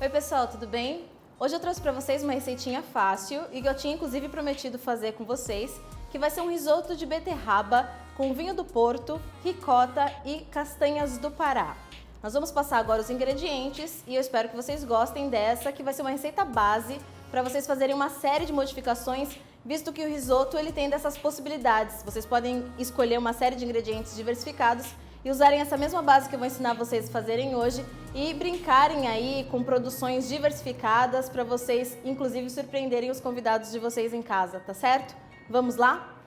Oi pessoal, tudo bem? Hoje eu trouxe para vocês uma receitinha fácil e que eu tinha inclusive prometido fazer com vocês, que vai ser um risoto de beterraba com vinho do Porto, ricota e castanhas do Pará. Nós vamos passar agora os ingredientes e eu espero que vocês gostem dessa, que vai ser uma receita base para vocês fazerem uma série de modificações, visto que o risoto ele tem dessas possibilidades. Vocês podem escolher uma série de ingredientes diversificados e usarem essa mesma base que eu vou ensinar vocês a fazerem hoje e brincarem aí com produções diversificadas para vocês, inclusive, surpreenderem os convidados de vocês em casa, tá certo? Vamos lá?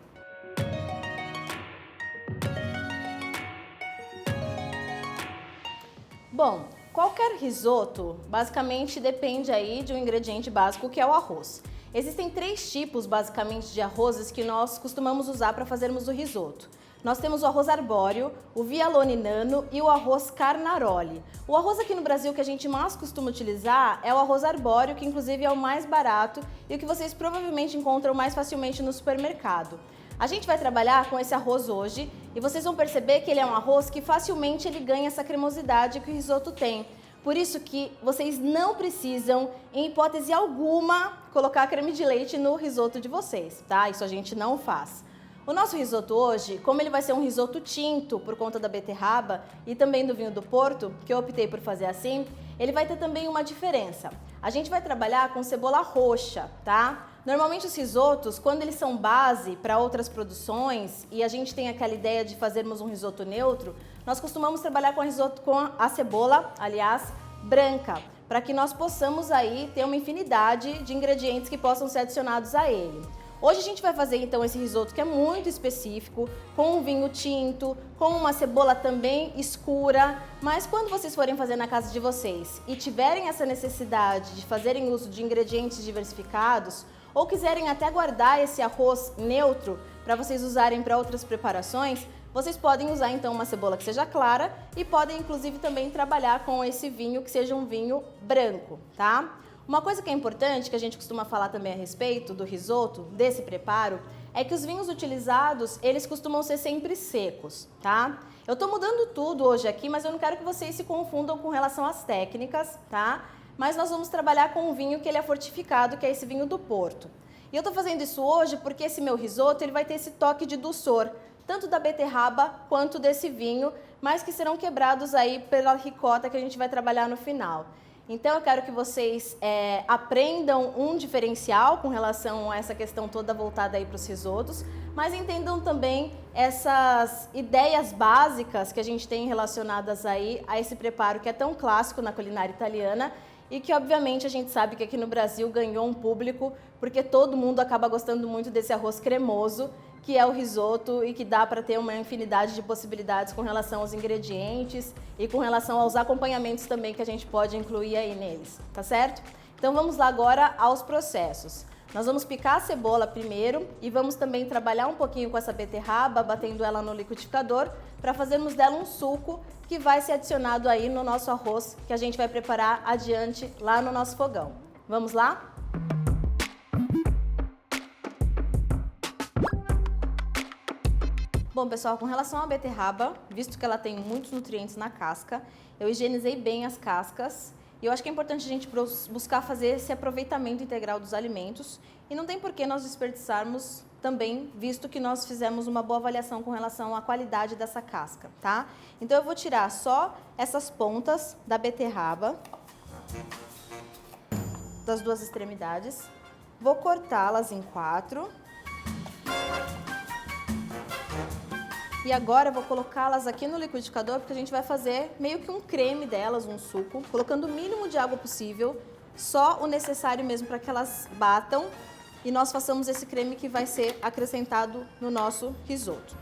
Bom, qualquer risoto basicamente depende aí de um ingrediente básico que é o arroz. Existem 3 tipos basicamente de arrozes que nós costumamos usar para fazermos o risoto. Nós temos o arroz arbóreo, o Vialone Nano e o arroz Carnaroli. O arroz aqui no Brasil que a gente mais costuma utilizar é o arroz arbóreo, que inclusive é o mais barato e o que vocês provavelmente encontram mais facilmente no supermercado. A gente vai trabalhar com esse arroz hoje e vocês vão perceber que ele é um arroz que facilmente ele ganha essa cremosidade que o risoto tem. Por isso que vocês não precisam, em hipótese alguma, colocar creme de leite no risoto de vocês, tá? Isso a gente não faz. O nosso risoto hoje, como ele vai ser um risoto tinto por conta da beterraba e também do vinho do Porto, que eu optei por fazer assim, ele vai ter também uma diferença. A gente vai trabalhar com cebola roxa, tá? Normalmente os risotos, quando eles são base para outras produções e a gente tem aquela ideia de fazermos um risoto neutro, nós costumamos trabalhar com risoto com a cebola, aliás, branca, para que nós possamos aí ter uma infinidade de ingredientes que possam ser adicionados a ele. Hoje a gente vai fazer então esse risoto que é muito específico, com um vinho tinto, com uma cebola também escura, mas quando vocês forem fazer na casa de vocês e tiverem essa necessidade de fazerem uso de ingredientes diversificados, ou quiserem até guardar esse arroz neutro para vocês usarem para outras preparações, vocês podem usar então uma cebola que seja clara e podem inclusive também trabalhar com esse vinho que seja um vinho branco, tá? Uma coisa que é importante, que a gente costuma falar também a respeito do risoto, desse preparo, é que os vinhos utilizados, eles costumam ser sempre secos, tá? Eu tô mudando tudo hoje aqui, mas eu não quero que vocês se confundam com relação às técnicas, tá? Mas nós vamos trabalhar com um vinho que ele é fortificado, que é esse vinho do Porto. E eu tô fazendo isso hoje porque esse meu risoto, ele vai ter esse toque de dulçor, tanto da beterraba quanto desse vinho, mas que serão quebrados aí pela ricota que a gente vai trabalhar no final. Então eu quero que vocês aprendam um diferencial com relação a essa questão toda voltada aí para os risotos, mas entendam também essas ideias básicas que a gente tem relacionadas aí a esse preparo que é tão clássico na culinária italiana e que obviamente a gente sabe que aqui no Brasil ganhou um público porque todo mundo acaba gostando muito desse arroz cremoso, que é o risoto e que dá para ter uma infinidade de possibilidades com relação aos ingredientes e com relação aos acompanhamentos também que a gente pode incluir aí neles, tá certo? Então vamos lá agora aos processos. Nós vamos picar a cebola primeiro e vamos também trabalhar um pouquinho com essa beterraba, batendo ela no liquidificador, para fazermos dela um suco que vai ser adicionado aí no nosso arroz que a gente vai preparar adiante lá no nosso fogão. Vamos lá? Bom, pessoal, com relação à beterraba, visto que ela tem muitos nutrientes na casca, eu higienizei bem as cascas e eu acho que é importante a gente buscar fazer esse aproveitamento integral dos alimentos e não tem por que nós desperdiçarmos também, visto que nós fizemos uma boa avaliação com relação à qualidade dessa casca, tá? Então eu vou tirar só essas pontas da beterraba, das duas extremidades, vou cortá-las em 4. E agora eu vou colocá-las aqui no liquidificador porque a gente vai fazer meio que um creme delas, um suco, colocando o mínimo de água possível, só o necessário mesmo para que elas batam e nós façamos esse creme que vai ser acrescentado no nosso risoto.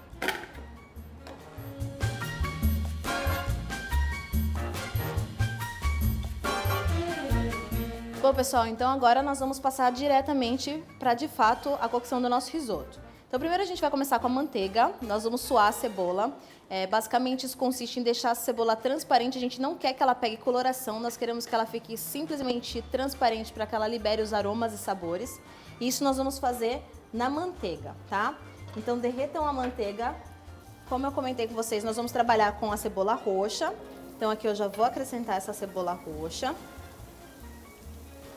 Bom, pessoal, então agora nós vamos passar diretamente para, de fato, a cocção do nosso risoto. Então primeiro a gente vai começar com a manteiga, nós vamos suar a cebola, basicamente isso consiste em deixar a cebola transparente, a gente não quer que ela pegue coloração, nós queremos que ela fique simplesmente transparente para que ela libere os aromas e sabores, e isso nós vamos fazer na manteiga, tá? Então derretam a manteiga, como eu comentei com vocês, nós vamos trabalhar com a cebola roxa, então aqui eu já vou acrescentar essa cebola roxa.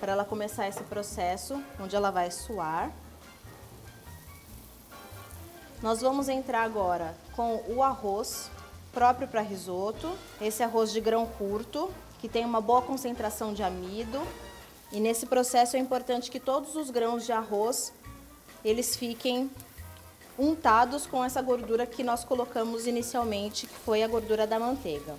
para ela começar esse processo, onde ela vai suar. Nós vamos entrar agora com o arroz próprio para risoto, esse arroz de grão curto, que tem uma boa concentração de amido. E nesse processo é importante que todos os grãos de arroz, eles fiquem untados com essa gordura que nós colocamos inicialmente, que foi a gordura da manteiga.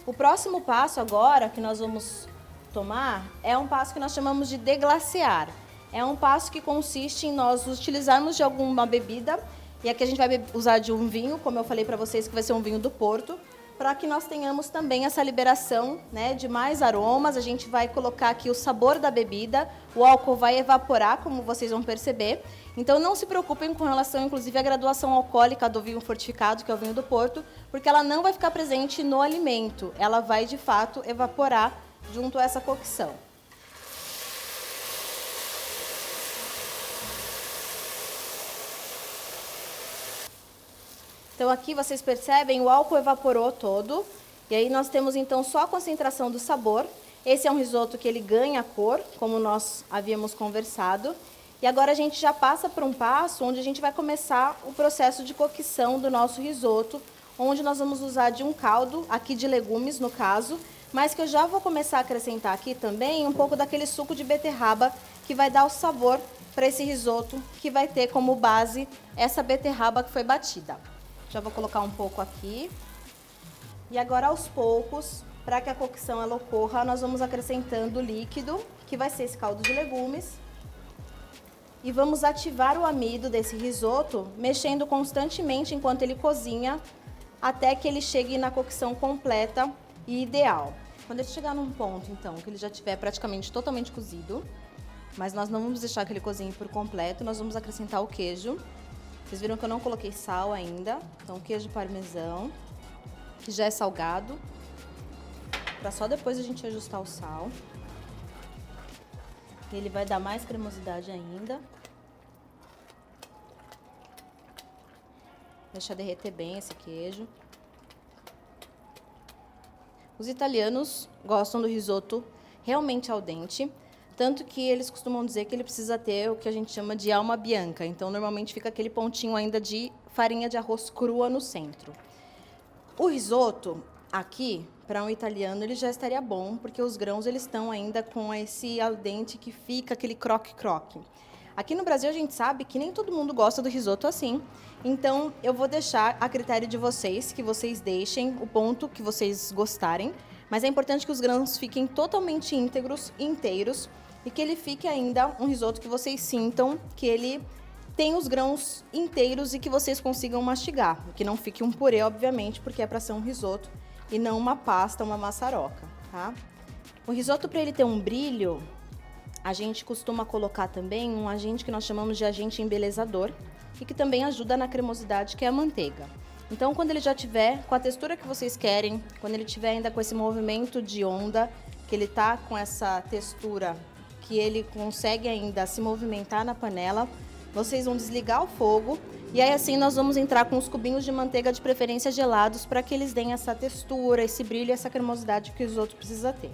O próximo passo agora que nós vamos tomar é um passo que nós chamamos de deglacear. É um passo que consiste em nós utilizarmos de alguma bebida, e aqui a gente vai usar de um vinho, como eu falei para vocês, que vai ser um vinho do Porto, para que nós tenhamos também essa liberação, né, de mais aromas. A gente vai colocar aqui o sabor da bebida, o álcool vai evaporar, como vocês vão perceber. Então não se preocupem com relação, inclusive, à graduação alcoólica do vinho fortificado, que é o vinho do Porto, porque ela não vai ficar presente no alimento, ela vai, de fato, evaporar junto a essa cocção. Então aqui vocês percebem, o álcool evaporou todo, e aí nós temos então só a concentração do sabor. Esse é um risoto que ele ganha cor, como nós havíamos conversado. E agora a gente já passa para um passo onde a gente vai começar o processo de cocção do nosso risoto, onde nós vamos usar de um caldo, aqui de legumes no caso, mas que eu já vou começar a acrescentar aqui também um pouco daquele suco de beterraba, que vai dar o sabor para esse risoto, que vai ter como base essa beterraba que foi batida. Já vou colocar um pouco aqui. E agora, aos poucos, para que a cocção ela ocorra, nós vamos acrescentando o líquido, que vai ser esse caldo de legumes. E vamos ativar o amido desse risoto, mexendo constantemente enquanto ele cozinha, até que ele chegue na cocção completa e ideal. Quando ele chegar num ponto, então, que ele já estiver praticamente totalmente cozido, mas nós não vamos deixar que ele cozinhe por completo, nós vamos acrescentar o queijo. Vocês viram que eu não coloquei sal ainda, então queijo parmesão, que já é salgado, para só depois a gente ajustar o sal. Ele vai dar mais cremosidade ainda. Deixa derreter bem esse queijo. Os italianos gostam do risoto realmente al dente. Tanto que eles costumam dizer que ele precisa ter o que a gente chama de alma bianca. Então, normalmente fica aquele pontinho ainda de farinha de arroz crua no centro. O risoto, aqui, para um italiano, ele já estaria bom, porque os grãos eles estão ainda com esse al dente que fica aquele croque-croque. Aqui no Brasil, a gente sabe que nem todo mundo gosta do risoto assim. Então, eu vou deixar a critério de vocês, que vocês deixem o ponto que vocês gostarem. Mas é importante que os grãos fiquem totalmente íntegros, inteiros, e que ele fique ainda um risoto que vocês sintam que ele tem os grãos inteiros e que vocês consigam mastigar. Que não fique um purê, obviamente, porque é para ser um risoto e não uma pasta, uma maçaroca, tá? O risoto, para ele ter um brilho, a gente costuma colocar também um agente que nós chamamos de agente embelezador e que também ajuda na cremosidade, que é a manteiga. Então, quando ele já tiver com a textura que vocês querem, quando ele tiver ainda com esse movimento de onda, que ele tá com essa textura que ele consegue ainda se movimentar na panela, vocês vão desligar o fogo e aí assim nós vamos entrar com os cubinhos de manteiga, de preferência gelados, para que eles deem essa textura, esse brilho e essa cremosidade que o risoto precisa ter.